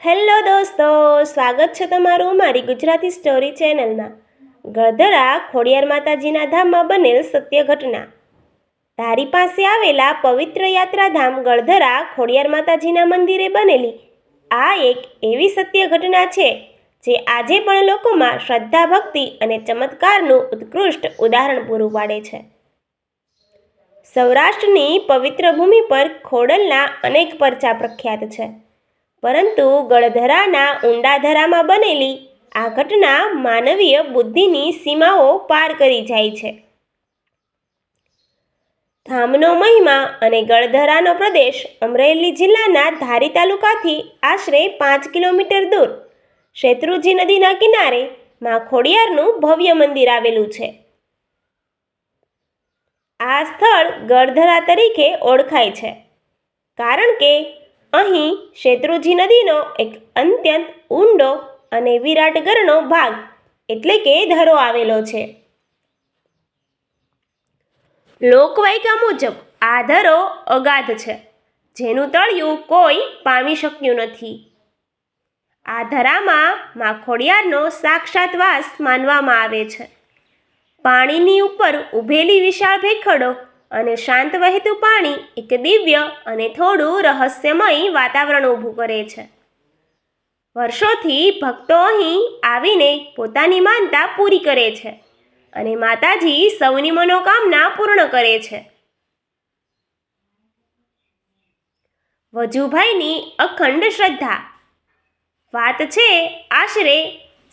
Hello દોસ્તો, સ્વાગત છે તમારું મારી ગુજરાતી સ્ટોરી ચેનલમાં. ગળધરા ખોડિયાર માતાજીના ધામમાં બનેલ સત્ય ઘટના. ધારી પાસે આવેલા પવિત્ર યાત્રાધામ ગળધરા ખોડિયાર માતાજીના મંદિરે બનેલી આ એક એવી સત્ય ઘટના છે જે આજે પણ લોકોમાં શ્રદ્ધા, ભક્તિ અને ચમત્કારનું ઉત્કૃષ્ટ ઉદાહરણ પૂરું પાડે છે. સૌરાષ્ટ્રની પવિત્ર ભૂમિ પર ખોડલના અનેક પરચા પ્રખ્યાત છે, પરંતુ ગળધરાના ઊંડાધરામાં બનેલી આ ઘટના માનવીય બુદ્ધિની સીમાઓ પાર કરી જાય છે. ધામનો મહિમા અને ગળધરાનો પ્રદેશ અમરેલી જિલ્લાના ધારી તાલુકાથી આશરે 5 કિલોમીટર દૂર શેત્રુંજી નદીના કિનારે માં ખોડિયારનું ભવ્ય મંદિર આવેલું છે. આ સ્થળ ગળધરા તરીકે ઓળખાય છે કારણ કે અહીં શેત્રુંજી નદીનો એક અત્યંત ઊંડો અને વિરાટ ગરનો ભાગ એટલે કે ધરો આવેલો છે. લોકવાયકા મુજબ આ ધરો અગાધ છે, જેનું તળિયું કોઈ પામી શક્યું નથી. આ ધરામાં માં ખોડિયારનો સાક્ષાત વાસ માનવામાં આવે છે. પાણીની ઉપર ઊભેલી વિશાળ ભેખડો અને શાંત વહેતું પાણી એક દિવ્ય અને થોડું રહસ્યમય વાતાવરણ ઊભું કરે છે. વર્ષોથી ભક્તો અહીં આવીને પોતાની માનતા પૂરી કરે છે અને માતાજી સૌની મનોકામના પૂર્ણ કરે છે. વજુભાઈની અખંડ શ્રદ્ધા. વાત છે આશરે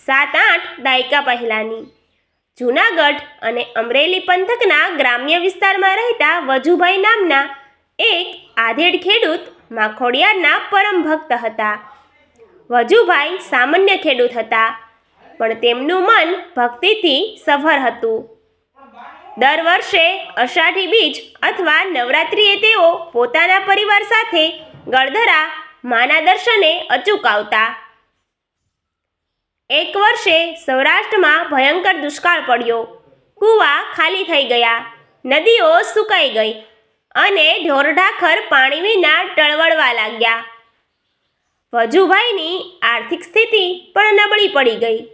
7-8 દાયકા પહેલાંની. જૂનાગઢ અને અમરેલી પંથકના ગ્રામ્ય વિસ્તારમાં રહેતા વજુભાઈ નામના એક આધેડ ખેડૂત માં ખોડિયારના પરમ ભક્ત હતા. વજુભાઈ સામાન્ય ખેડૂત હતા, પણ તેમનું મન ભક્તિથી સભર હતું. દર વર્ષે અષાઢી બીજ અથવા નવરાત્રિએ તેઓ પોતાના પરિવાર સાથે ગળધરા માના દર્શને અચૂક આવતા. એક વર્ષે સૌરાષ્ટ્રમાં ભયંકર દુષ્કાળ પડ્યો. કૂવા ખાલી થઈ ગયા, નદીઓ સુકાઈ ગઈ અને ઢોરઢાખર પાણી વિના ટળવળવા લાગ્યા. વજુભાઈની આર્થિક સ્થિતિ પણ નબળી પડી ગઈ.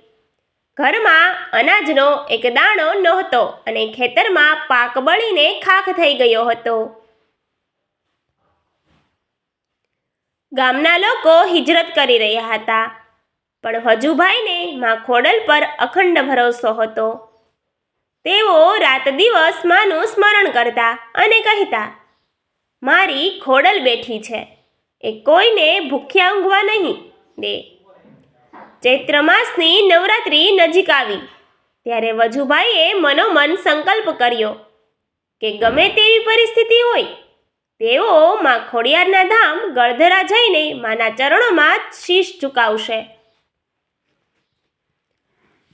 ઘરમાં અનાજનો એક દાણો નહોતો અને ખેતરમાં પાક બળીને ખાખ થઈ ગયો હતો. ગામના લોકો હિજરત કરી રહ્યા હતા, પણ વજુભાઈને માં ખોડલ પર અખંડ ભરોસો હતો. તેઓ રાત દિવસ માનું સ્મરણ કરતા અને કહેતા, મારી ખોડલ બેઠી છે, એ કોઈને ભૂખ્યા ઊંઘવા નહીં દે. ચૈત્ર માસની નવરાત્રિ નજીક આવી ત્યારે વજુભાઈએ મનોમન સંકલ્પ કર્યો કે ગમે તેવી પરિસ્થિતિ હોય તેઓ માં ખોડિયારના ધામ ગળધરા જઈને માના ચરણોમાં શીશ ઝુકાવશે.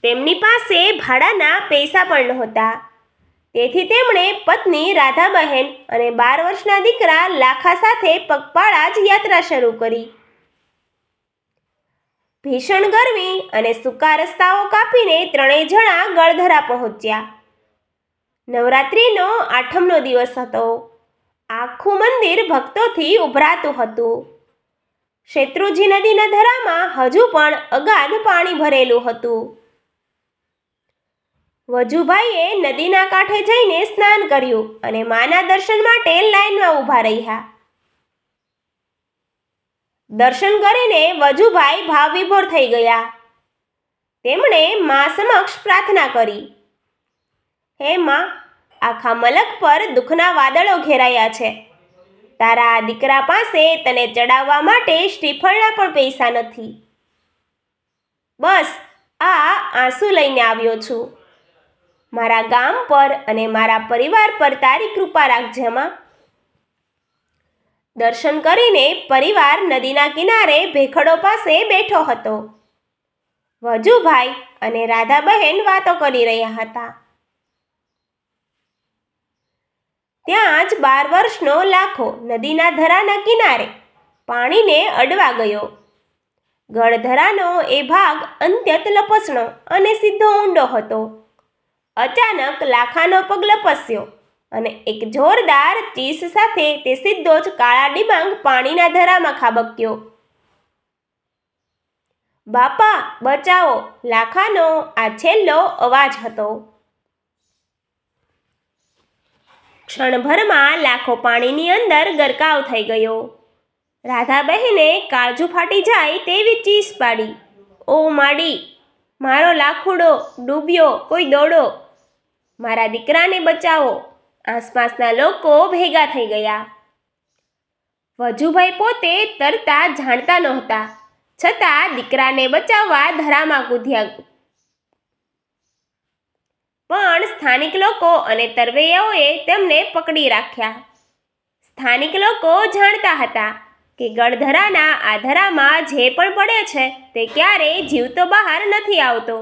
તેમની પાસે ભાડાના પૈસા પણ નહોતા, તેથી તેમણે પત્ની રાધાબહેન અને 12 વર્ષના દીકરા લાખા સાથે પગપાળા જ યાત્રા શરૂ કરી. ભીષણ ગરમી અને સૂકા રસ્તાઓ કાપીને ત્રણેય જણા ગળધરા પહોંચ્યા. નવરાત્રિનો 8મનો દિવસ હતો. આખું મંદિર ભક્તોથી ઉભરાતું હતું. શેત્રુંજી નદીના ધરામાં હજુ પણ અગાધ પાણી ભરેલું હતું. વજુભાઈએ નદીના કાંઠે જઈને સ્નાન કર્યું અને માના દર્શન માટે લાઈનમાં ઊભા રહ્યા. દર્શન કરીને વજુભાઈ ભાવવિભોર થઈ ગયા. તેમણે મા સમક્ષ પ્રાર્થના કરી, હે મા, આખા મલક પર દુઃખના વાદળો ઘેરાયા છે. તારા આ દીકરા પાસે તને ચડાવવા માટે શ્રીફળના પણ પૈસા નથી. બસ આ આંસુ લઈને આવ્યો છું. મારા ગામ પર અને મારા પરિવાર પર તારી કૃપા રાખજે માં. દર્શન કરીને પરિવાર નદીના કિનારે ભેખડો પાસે બેઠો હતો. વજુભાઈ અને રાધાબહેન વાતો કરી રહ્યા હતા. ત્યાં જ 12 વર્ષનો લાખો નદીના ધરાના કિનારે પાણીને અડવા ગયો. ગળધરાનો એ ભાગ અત્યંત લપસણો અને સીધો ઊંડો હતો. અચાનક લાખાનો પગ લપસ્યો અને એક જોરદાર ચીસ સાથે તે સીધો જ કાળા ડિબાંગ પાણીના ધરામાં ખાબક્યો. બાપા બચાવો! લાખાનો આ છેલ્લો અવાજ હતો. ક્ષણભરમાં લાખો પાણીની અંદર ગરકાવ થઈ ગયો. રાધાબહેને કાળજું ફાટી જાય તેવી ચીસ પાડી, ઓ માડી, મારો લાખુડો ડૂબ્યો, કોઈ દોડો, મારા દીકરાને બચાવો! આસપાસના લોકો ભેગા થઈ ગયા. વજુભાઈ પોતે તરતા જાણતા નહોતા, છતાં દીકરાને બચાવવા ધરામાં કૂદ્યા. પણ સ્થાનિક લોકો અને તરવૈયાઓએ તેમને પકડી રાખ્યા. સ્થાનિક લોકો જાણતા હતા કે ગળધરાના આ ધરામાં જે પણ પડે છે તે ક્યારેય જીવતો બહાર નથી આવતો.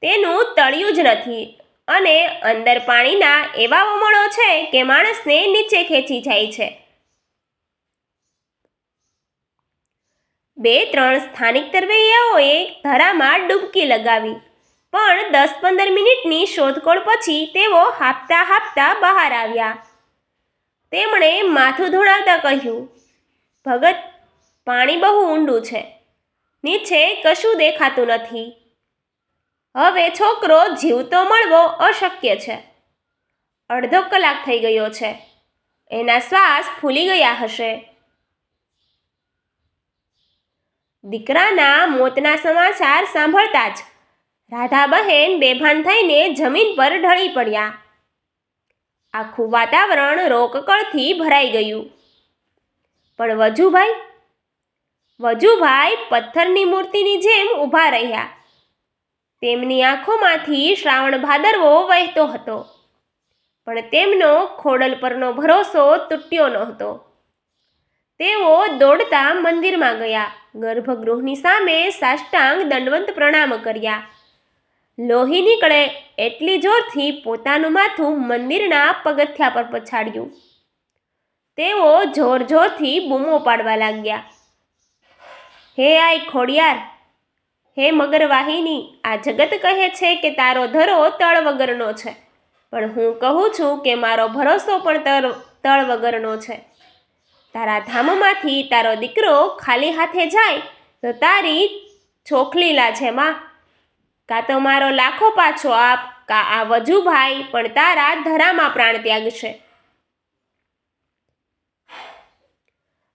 તેનું તળિયું જ નથી અને અંદર પાણીના એવા વમળો છે કે માણસને નીચે ખેંચી જાય છે. 2-3 સ્થાનિક તરવૈયાઓએ ધરામાં ડૂબકી લગાવી, પણ 10-15 મિનિટની શોધખોળ પછી તેઓ હાંફતા હાંફતા બહાર આવ્યા. તેમણે માથું ધુણાવતા કહ્યું, ભગત, પાણી બહુ ઊંડું છે, નીચે કશું દેખાતું નથી. હવે છોકરો જીવતો મળવો અશક્ય છે. અડધો કલાક થઈ ગયો છે. એના શ્વાસ ફૂલી ગયા હશે. દીકરાના મોતના સમાચાર સાંભળતા જ રાધાબહેન બેભાન થઈને જમીન પર ઢળી પડ્યા. આખું વાતાવરણ રોકકળથી ભરાઈ ગયું. પણ વજુભાઈ પથ્થરની મૂર્તિની જેમ ઊભા રહ્યા. તેમની આંખોમાંથી શ્રાવણ ભાદરવો વહેતો હતો, પણ તેમનો ખોડલ પરનો ભરોસો તૂટ્યો નહોતો. તેઓ દોડતા મંદિરમાં ગયા. ગર્ભગૃહની સામે સાષ્ટાંગ દંડવત પ્રણામ કર્યા. લોહી નીકળે એટલી જોરથી પોતાનું માથું મંદિરના પગથિયા પર પછાડ્યું. તેઓ જોર જોરથી બૂમો પાડવા લાગ્યા, હે આય ખોડિયાર, હે મગરવાહિની, આ જગત કહે છે કે તારો ધરો તળ વગરનો છે, પણ હું કહું છું કે મારો ભરોસો પણ તળ વગરનો છે. તારા ધામમાંથી તારો દીકરો ખાલી હાથે જાય તો તારી છોખલી લાજે માં. કાં તો મારો લાખો પાછો આપ, કાં આ વજુભાઈ પણ તારા ધરામાં પ્રાણ ત્યાગશે.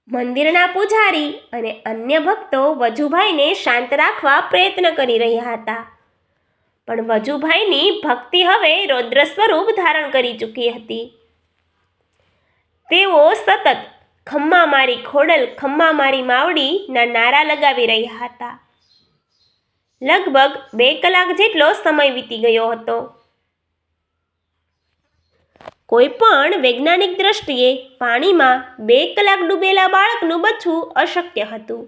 મંદિરના પૂજારી અને અન્ય ભક્તો વજુભાઈને શાંત રાખવા પ્રયત્ન કરી રહ્યા હતા, પણ વજુભાઈની ભક્તિ હવે રૌદ્ર સ્વરૂપ ધારણ કરી ચૂકી હતી. તેઓ સતત ખમ્મા મારી ખોડલ, ખમ્મા મારી માવડી ના નારા લગાવી રહ્યા હતા. લગભગ 2 કલાક જેટલો સમય વીતી ગયો હતો. કોઈ પણ વૈજ્ઞાનિક દ્રષ્ટિએ પાણીમાં 2 કલાક ડૂબેલા બાળકનું બચવું અશક્ય હતું.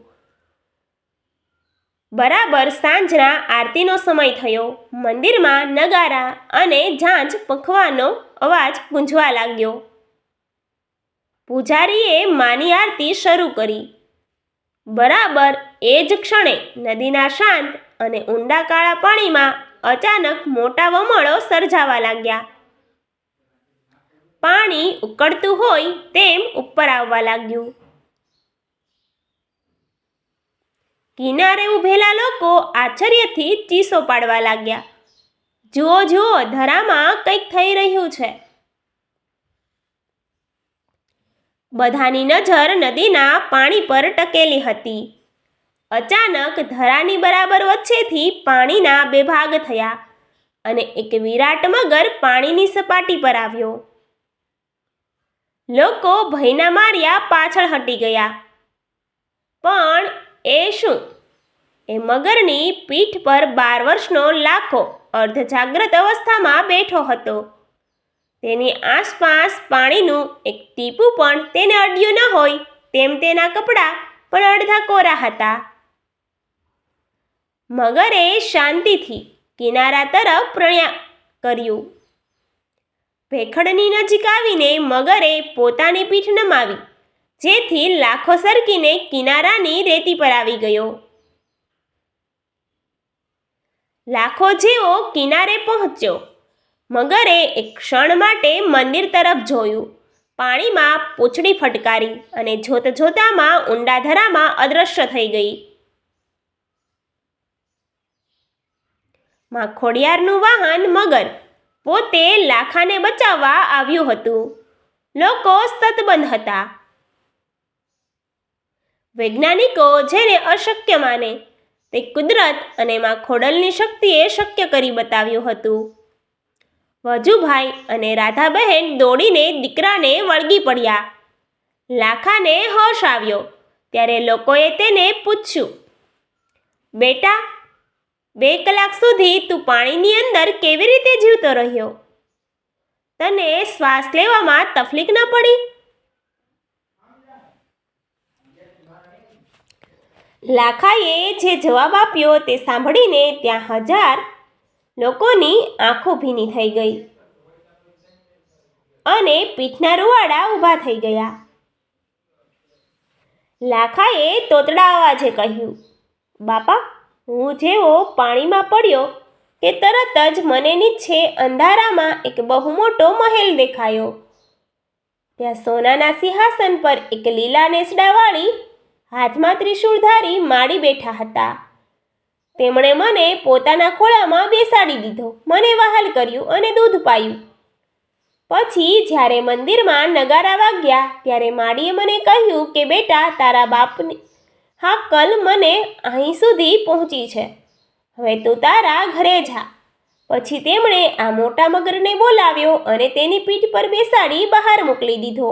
બરાબર સાંજના આરતીનો સમય થયો. મંદિરમાં નગારા અને ઝાંઝ પંખવાનો અવાજ ગુંજવા લાગ્યો. પૂજારીએ માની આરતી શરૂ કરી. બરાબર એ જ ક્ષણે નદીના શાંત અને ઊંડા કાળા પાણીમાં અચાનક મોટા વમળો સર્જાવા લાગ્યા. પાણી ઉકળતું હોય તેમ ઉપર આવવા લાગ્યું. કિનારે ઊભેલા લોકો આશ્ચર્યથી ચીસો પાડવા લાગ્યા, જુઓ જુઓ, ધરામાં કંઈક થઈ રહ્યું છે. બધાની નજર નદીના પાણી પર ટકેલી હતી. અચાનક ધરાની બરાબર વચ્ચેથી પાણીના 2 ભાગ થયા અને એક વિરાટ મગર પાણીની સપાટી પર આવ્યો. લોકો ભયના માર્યા પાછળ હટી ગયા. પણ એ શું? એ મગરની પીઠ પર 12 વર્ષનો લાખો અર્ધજાગ્રત અવસ્થામાં બેઠો હતો. તેની આસપાસ પાણીનું એક ટીપું પણ તેને અડ્યું ન હોય તેમ તેના કપડાં પણ અડધા કોરા હતા. મગરે શાંતિથી કિનારા તરફ પ્રયાણ કર્યું. ભેખડની નજીક આવીને મગરે પોતાની પીઠ નમાવી, જેથી લાખો સરકીને કિનારાની રેતી પર આવી ગયો. લાખો જેવો કિનારે પહોંચ્યો. મગરે એક ક્ષણ માટે મંદિર તરફ જોયું, પાણીમાં પૂંછડી ફટકારી અને જોત જોતામાં ઊંડા ધરામાં અદૃશ્ય થઈ ગઈ. માં ખોડિયારનું વાહન મગર પોતે લાખાને બચાવવા આવ્યું હતું. લોકો સ્તબ્ધ હતા. વૈજ્ઞાનિકો જેને અશક્ય માને તે કુદરત અને માં ખોડલની શક્તિએ શક્ય કરી બતાવ્યું હતું. વજુભાઈ અને રાધાબહેન દોડીને દીકરાને વળગી પડ્યા. લાખાને હોશ આવ્યો ત્યારે લોકોએ તેને પૂછ્યું, બેટા, 2 કલાક સુધી તું પાણીની અંદર કેવી રીતે જીવતો રહ્યો? તને શ્વાસ લેવામાં તકલીફ ન પડી? લાખાએ જે જવાબ આપ્યો તે સાંભળીને ત્યાં 1000 લોકોની આંખો ભીની થઈ ગઈ અને પીઠના રૂવાડા ઊભા થઈ ગયા. લાખાએ તોતડા અવાજે કહ્યું, બાપા, હું જેવો પાણીમાં પડ્યો કે તરત જ મને નીચે અંધારામાં એક બહુ મોટો મહેલ દેખાયો. ત્યાં સોનાના સિંહાસન પર એક લીલા નેસડાવાળી હાથમાં ત્રિશૂળધારી માળી બેઠા હતા. તેમણે મને પોતાના ખોળામાં બેસાડી દીધો, મને વહાલ કર્યું અને દૂધ પાયું. પછી જ્યારે મંદિરમાં નગારા વાગ્યા ત્યારે માળીએ મને કહ્યું કે બેટા, તારા બાપની હાકલ મને અહીં સુધી પહોંચી છે. હવે તું તારા ઘરે જા. પછી તેમણે આ મોટા મગરને બોલાવ્યો અને તેની પીઠ પર બેસાડી બહાર મોકલી દીધો.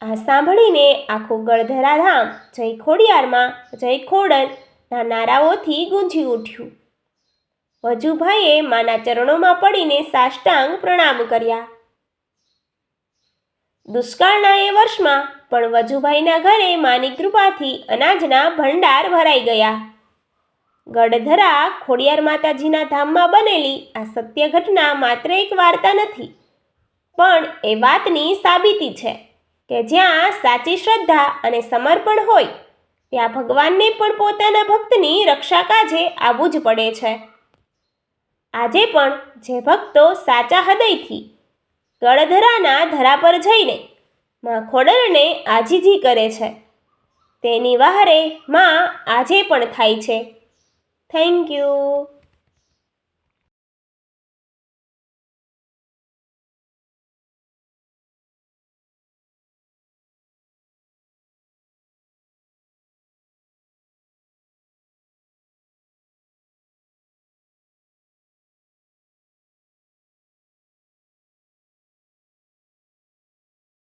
આ સાંભળીને આખું ગળધરા ધામ જય ખોડિયારમાં જય ખોડલના નારાઓથી ગુંજી ઉઠ્યું. વજુભાઈએ માના ચરણોમાં પડીને સાષ્ટાંગ પ્રણામ કર્યા. દુષ્કાળના એ વર્ષમાં પણ વજુભાઈના ઘરે માની કૃપાથી અનાજના ભંડાર ભરાઈ ગયા. ગઢધરા ખોડિયાર માતાજીના ધામમાં બનેલી આ સત્ય ઘટના માત્ર એક વાર્તા નથી, પણ એ વાતની સાબિતી છે કે જ્યાં સાચી શ્રદ્ધા અને સમર્પણ હોય ત્યાં ભગવાનને પણ પોતાના ભક્તની રક્ષા કાજે આવવું જ પડે છે. આજે પણ જે ભક્તો સાચા હૃદયથી ગળધરાના ધરા પર જઈને માં ખોડલને આજીજી કરે છે તેની વહારે માં આજે પણ થાય છે. Thank you.